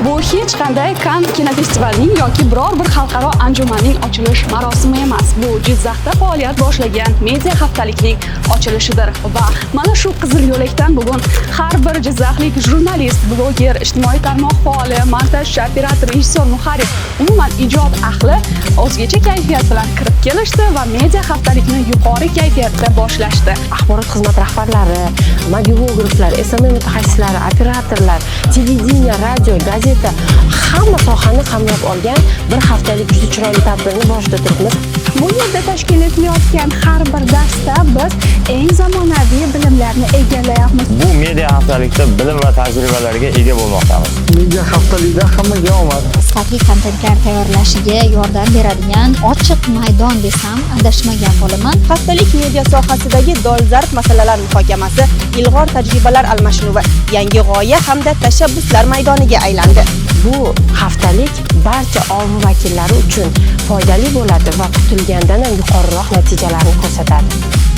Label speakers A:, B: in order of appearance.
A: Bu hech qanday Kann kinofestivalining yoki biror bir xalqaro anjumanning ochilish marosimi emas. Bu Jizzaxda faoliyat boshlagan media haftalikning ochilishidir va mana shu qizil yo'lakdan bugun har bir jizzaxlik jurnalist, bloger, ijtimoiy tarmoq faoli, montajchi, operator, rejissyor, muharrir, umuman ijod ahli o'zgacha kayfiyat bilan kirib kelishdi va media haftalikni yuqori kayfiyatda boshlashdi.
B: Axborot xizmat rahbarlari, mobilograflar, SMM mutaxassislari, operatorlar, televideniya, radio, gazeta hamma sohani qamrab olgan bir haftalik juda chiroyli tadbirni boshida turibmiz.
A: Bu yerda tashkil etilayotgan har bir darsda biz eng zamonaviy bilimlarni egallayapmiz.
C: Bu media haftalikda bilim va tajribalarga ega bo'lmoqdamiz.
D: Media haftalikda hammaga omad.
E: Sifatli kontentlar tayyorlashiga yordam beradigan ochiq maydon desam adashmagan bo'laman.
F: Haftalik media sohasidagi dolzarb masalalar muhokamasi, ilg'or tajribalar almashinuvi, yangi g'oya hamda tashabbuslar maydoniga aylandi.
B: Bu haftalik barcha olmi vakillari uchun foydali bo'ladi va kutilgandan ham yuqoriroq natijalarni ko'rsatadi.